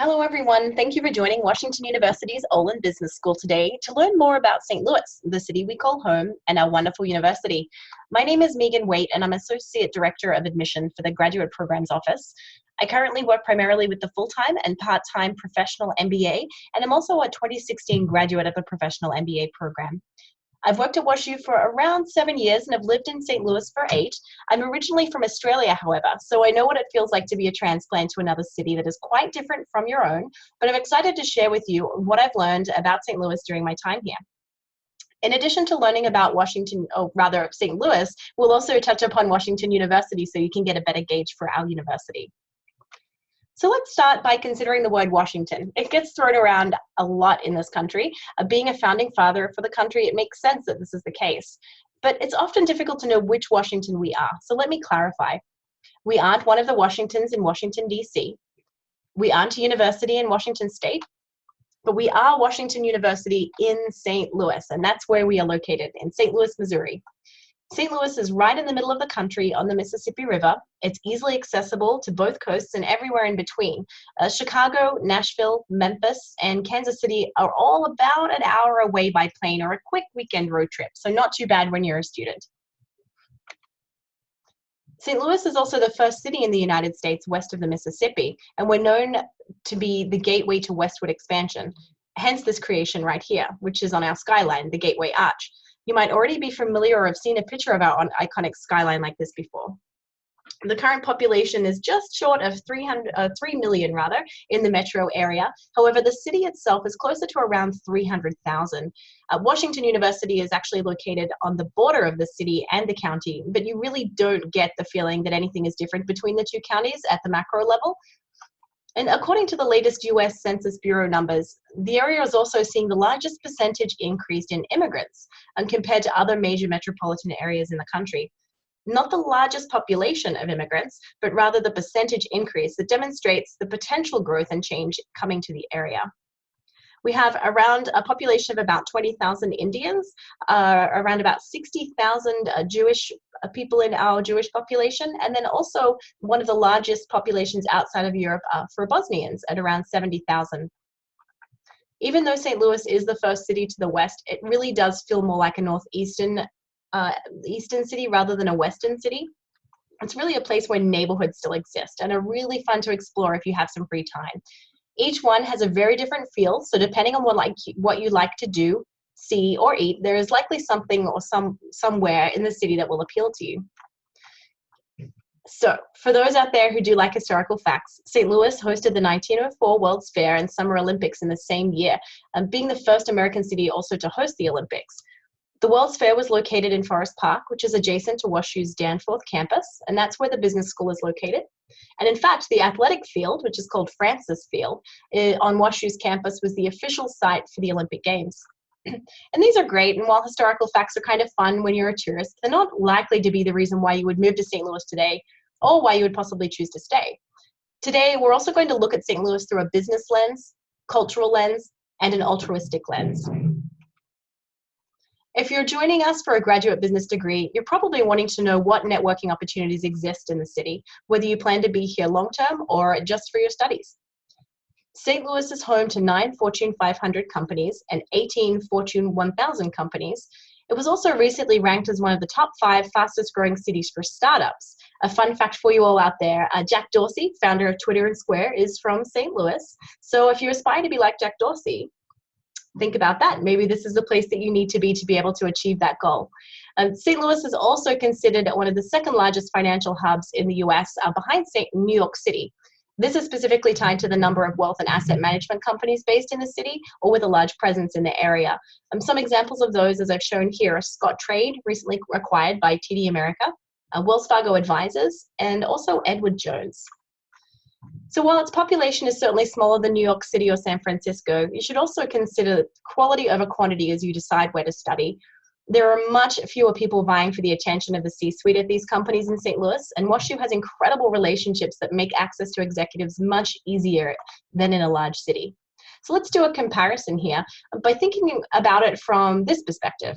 Hello, everyone. Thank you for joining Washington University's Olin Business School today to learn more about St. Louis, the city we call home, and our wonderful university. My name is Megan Waite, and I'm Associate Director of Admission for the Graduate Programs Office. I currently work primarily with the full-time and part-time professional MBA, and I'm also a 2016 graduate of the professional MBA program. I've worked at WashU for around 7 years and have lived in St. Louis for 8. I'm originally from Australia, however, so I know what it feels like to be a transplant to another city that is quite different from your own, but I'm excited to share with you what I've learned about St. Louis during my time here. In addition to learning about St. Louis, we'll also touch upon Washington University so you can get a better gauge for our university. So let's start by considering the word Washington. It gets thrown around a lot in this country. Being a founding father for the country, it makes sense that this is the case. But it's often difficult to know which Washington we are. So let me clarify. We aren't one of the Washingtons in Washington, D.C. We aren't a university in Washington State. But we are Washington University in St. Louis, and that's where we are located, in St. Louis, Missouri. St. Louis is right in the middle of the country on the Mississippi River. It's easily accessible to both coasts and everywhere in between. Chicago, Nashville, Memphis, and Kansas City are all about an hour away by plane or a quick weekend road trip, so not too bad when you're a student. St. Louis is also the first city in the United States west of the Mississippi, and we're known to be the gateway to westward expansion. Hence this creation right here, which is on our skyline, the Gateway Arch. You might already be familiar or have seen a picture of our iconic skyline like this before. The current population is just short of 3 million in the metro area. However, the city itself is closer to around 300,000. Washington University is actually located on the border of the city and the county, but you really don't get the feeling that anything is different between the two counties at the macro level. And according to the latest US Census Bureau numbers, the area is also seeing the largest percentage increase in immigrants compared to other major metropolitan areas in the country. Not the largest population of immigrants, but rather the percentage increase that demonstrates the potential growth and change coming to the area. We have around a population of about 20,000 Indians, around about 60,000 Jewish people in our Jewish population, and then also one of the largest populations outside of Europe for Bosnians at around 70,000. Even though St. Louis is the first city to the west, it really does feel more like a northeastern city rather than a western city. It's really a place where neighborhoods still exist and are really fun to explore if you have some free time. Each one has a very different feel, so depending on what you like to do, see, or eat, there is likely something or somewhere in the city that will appeal to you. So, for those out there who do like historical facts, St. Louis hosted the 1904 World's Fair and Summer Olympics in the same year, being the first American city also to host the Olympics. The World's Fair was located in Forest Park, which is adjacent to WashU's Danforth campus, and that's where the business school is located. And in fact, the athletic field, which is called Francis Field, on WashU's campus was the official site for the Olympic Games. And these are great, and while historical facts are kind of fun when you're a tourist, they're not likely to be the reason why you would move to St. Louis today, or why you would possibly choose to stay. Today, we're also going to look at St. Louis through a business lens, cultural lens, and an altruistic lens. If you're joining us for a graduate business degree, you're probably wanting to know what networking opportunities exist in the city, whether you plan to be here long-term or just for your studies. St. Louis is home to 9 Fortune 500 companies and 18 Fortune 1000 companies. It was also recently ranked as one of the top 5 fastest growing cities for startups. A fun fact for you all out there, Jack Dorsey, founder of Twitter and Square, is from St. Louis. So if you aspire to be like Jack Dorsey, think about that. Maybe this is the place that you need to be able to achieve that goal. St. Louis is also considered one of the second largest financial hubs in the US behind New York City. This is specifically tied to the number of wealth and asset management companies based in the city or with a large presence in the area. Some examples of those, as I've shown here, are Scottrade, recently acquired by TD America, Wells Fargo Advisors, and also Edward Jones. So while its population is certainly smaller than New York City or San Francisco, you should also consider quality over quantity as you decide where to study. There are much fewer people vying for the attention of the C-suite at these companies in St. Louis, and WashU has incredible relationships that make access to executives much easier than in a large city. So let's do a comparison here by thinking about it from this perspective.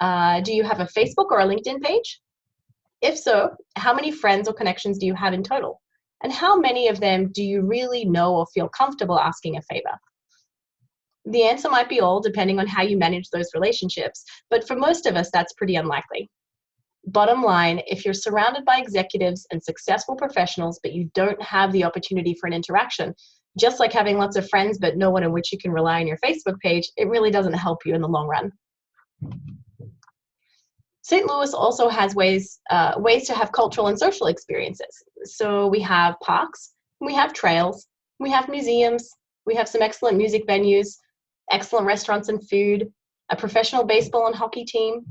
Do you have a Facebook or a LinkedIn page? If so, how many friends or connections do you have in total? And how many of them do you really know or feel comfortable asking a favor? The answer might be all, depending on how you manage those relationships, but for most of us, that's pretty unlikely. Bottom line, if you're surrounded by executives and successful professionals, but you don't have the opportunity for an interaction, just like having lots of friends but no one in which you can rely on your Facebook page, it really doesn't help you in the long run. St. Louis also has ways to have cultural and social experiences. So we have parks, we have trails, we have museums, we have some excellent music venues, excellent restaurants and food, a professional baseball and hockey team.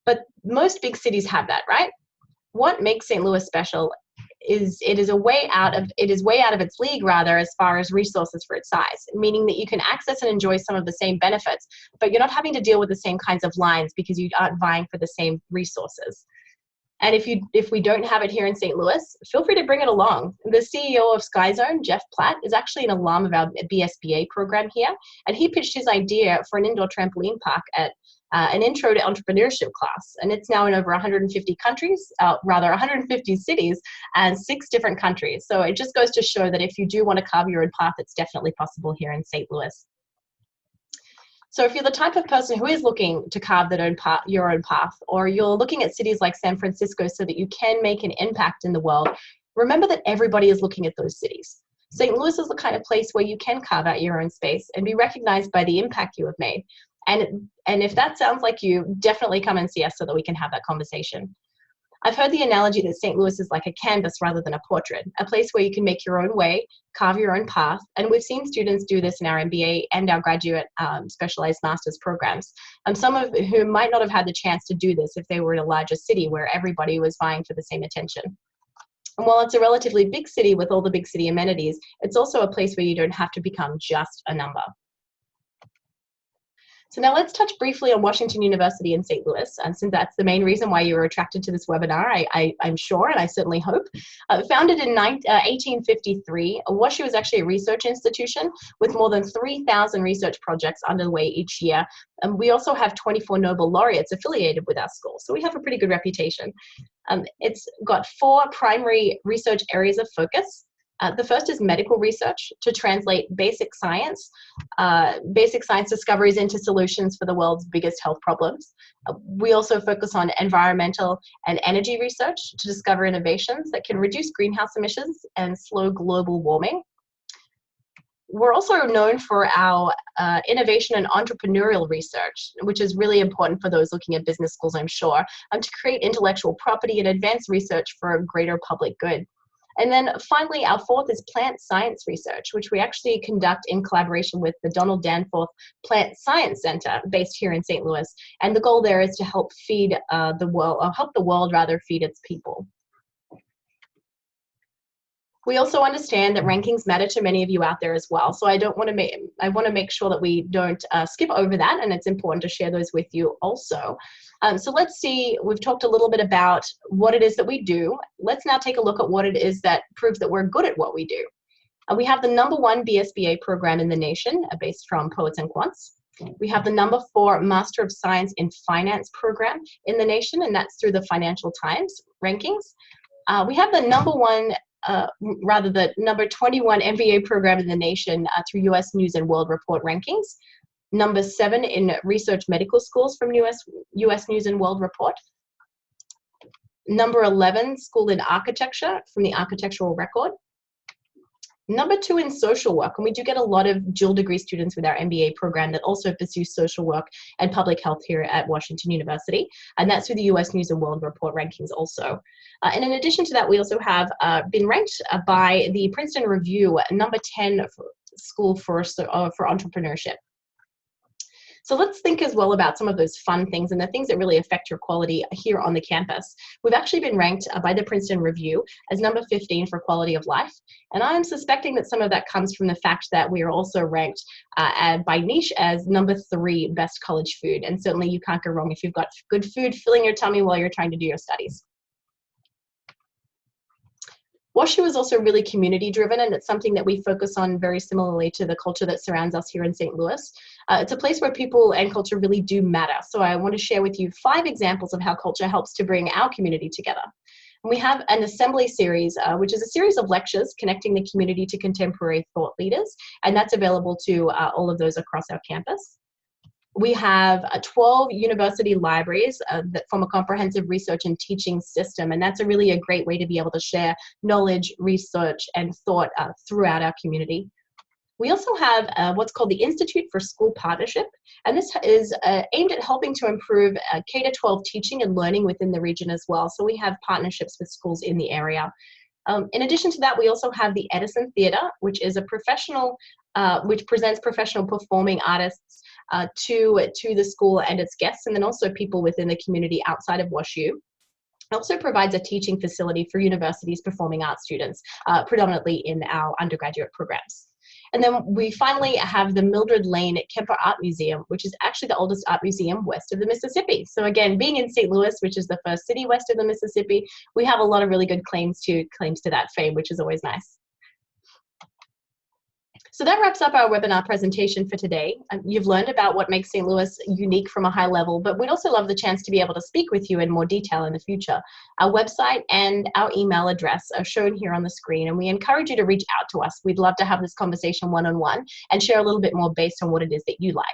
But most big cities have that, right? What makes St. Louis special is it is way out of its league, rather, as far as resources for its size, meaning that you can access and enjoy some of the same benefits, but you're not having to deal with the same kinds of lines because you aren't vying for the same resources. And if we don't have it here in St. Louis, feel free to bring it along. The CEO of SkyZone, Jeff Platt, is actually an alum of our BSBA program here, and he pitched his idea for an indoor trampoline park at an intro to entrepreneurship class, and it's now in over 150 countries, 150 cities and 6 different countries. So it just goes to show that if you do want to carve your own path, it's definitely possible here in St. Louis. So if you're the type of person who is looking to carve your own path, or you're looking at cities like San Francisco so that you can make an impact in the world, remember that everybody is looking at those cities. St. Louis is the kind of place where you can carve out your own space and be recognized by the impact you have made. And if that sounds like you, definitely come and see us so that we can have that conversation. I've heard the analogy that St. Louis is like a canvas rather than a portrait, a place where you can make your own way, carve your own path, and we've seen students do this in our MBA and our graduate specialized master's programs, some of whom might not have had the chance to do this if they were in a larger city where everybody was vying for the same attention. And while it's a relatively big city with all the big city amenities, it's also a place where you don't have to become just a number. So now let's touch briefly on Washington University in St. Louis, since that's the main reason why you were attracted to this webinar, I'm sure, and I certainly hope. Founded in 1853, WashU is actually a research institution with more than 3,000 research projects underway each year. And we also have 24 Nobel laureates affiliated with our school, so we have a pretty good reputation. It's got 4 primary research areas of focus. The first is medical research to translate basic science discoveries into solutions for the world's biggest health problems. We also focus on environmental and energy research to discover innovations that can reduce greenhouse emissions and slow global warming. We're also known for our innovation and entrepreneurial research, which is really important for those looking at business schools, I'm sure, to create intellectual property and advance research for a greater public good. And then finally, our 4th is plant science research, which we actually conduct in collaboration with the Donald Danforth Plant Science Center based here in St. Louis. And the goal there is to help feed the world feed its people. We also understand that rankings matter to many of you out there as well. So I want to make sure that we don't skip over that, and it's important to share those with you also. So let's see, we've talked a little bit about what it is that we do. Let's now take a look at what it is that proves that we're good at what we do. We have the #1 BSBA program in the nation, based from Poets and Quants. We have the #4 Master of Science in Finance program in the nation, and that's through the Financial Times rankings. We have the number 21 MBA program in the nation through US News and World Report rankings. #7 in research medical schools from US News and World Report. #11 school in architecture from the Architectural Record. #2 in social work, and we do get a lot of dual degree students with our MBA program that also pursue social work and public health here at Washington University, and that's through the US News and World Report rankings also. And in addition to that, we also have been ranked by the Princeton Review #10 school for entrepreneurship. So let's think as well about some of those fun things and the things that really affect your quality here on the campus. We've actually been ranked by the Princeton Review as #15 for quality of life. And I'm suspecting that some of that comes from the fact that we are also ranked by niche as #3 best college food. And certainly you can't go wrong if you've got good food filling your tummy while you're trying to do your studies. WashU is also really community driven, and it's something that we focus on very similarly to the culture that surrounds us here in St. Louis. It's a place where people and culture really do matter. So I want to share with you 5 examples of how culture helps to bring our community together. We have an assembly series, which is a series of lectures connecting the community to contemporary thought leaders, and that's available to all of those across our campus. We have 12 university libraries that form a comprehensive research and teaching system, and that's really a great way to be able to share knowledge, research, and thought throughout our community. We also have what's called the Institute for School Partnership, and this is aimed at helping to improve K-12 teaching and learning within the region as well. So we have partnerships with schools in the area. In addition to that, we also have the Edison Theatre, which is a professional, which presents professional performing artists to the school and its guests, and then also people within the community outside of WashU. It also provides a teaching facility for universities' performing arts students, predominantly in our undergraduate programs. And then we finally have the Mildred Lane Kemper Art Museum, which is actually the oldest art museum west of the Mississippi. So again, being in St. Louis, which is the first city west of the Mississippi, we have a lot of really good claims to that fame, which is always nice. So that wraps up our webinar presentation for today. You've learned about what makes St. Louis unique from a high level, but we'd also love the chance to be able to speak with you in more detail in the future. Our website and our email address are shown here on the screen, and we encourage you to reach out to us. We'd love to have this conversation one-on-one and share a little bit more based on what it is that you like.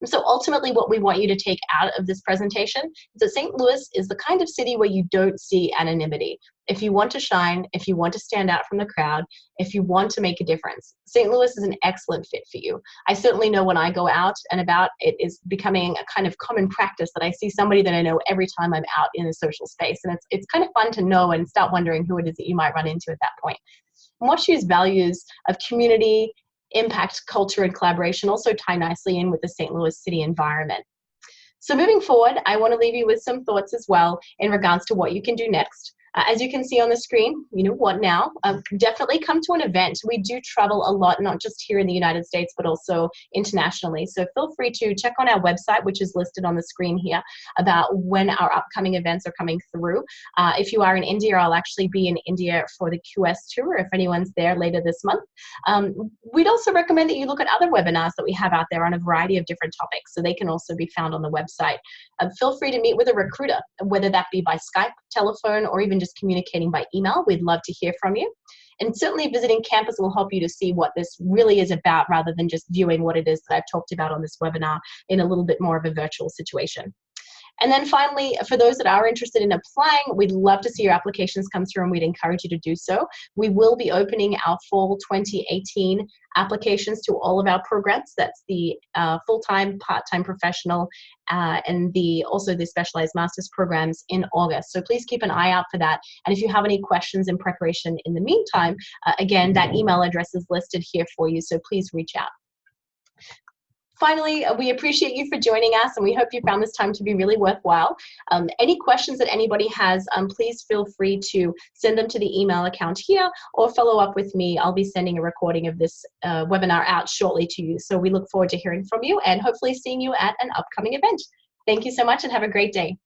And so ultimately what we want you to take out of this presentation is that St. Louis is the kind of city where you don't see anonymity. If you want to shine, if you want to stand out from the crowd, if you want to make a difference, St. Louis is an excellent fit for you. I certainly know when I go out and about, it is becoming a kind of common practice that I see somebody that I know every time I'm out in a social space. And it's kind of fun to know and start wondering who it is that you might run into at that point. And WashU's values of community, impact, culture, and collaboration also tie nicely in with the St. Louis city environment. So moving forward, I want to leave you with some thoughts as well in regards to what you can do next. As you can see on the screen, you know, what now? Definitely come to an event. We do travel a lot, not just here in the United States, but also internationally. So feel free to check on our website, which is listed on the screen here, about when our upcoming events are coming through. If you are in India, I'll actually be in India for the QS tour, if anyone's there later this month. We'd also recommend that you look at other webinars that we have out there on a variety of different topics, so they can also be found on the website. Feel free to meet with a recruiter, whether that be by Skype, telephone, or even just communicating by email. We'd love to hear from you. And certainly visiting campus will help you to see what this really is about, rather than just viewing what it is that I've talked about on this webinar in a little bit more of a virtual situation. And then finally, for those that are interested in applying, we'd love to see your applications come through, and we'd encourage you to do so. We will be opening our fall 2018 applications to all of our programs. That's the full-time, part-time professional, and also the specialized master's programs in August. So please keep an eye out for that. And if you have any questions in preparation in the meantime, again, that email address is listed here for you, so please reach out. Finally, we appreciate you for joining us, and we hope you found this time to be really worthwhile. Any questions that anybody has, please feel free to send them to the email account here, or follow up with me. I'll be sending a recording of this webinar out shortly to you. So we look forward to hearing from you and hopefully seeing you at an upcoming event. Thank you so much, and have a great day.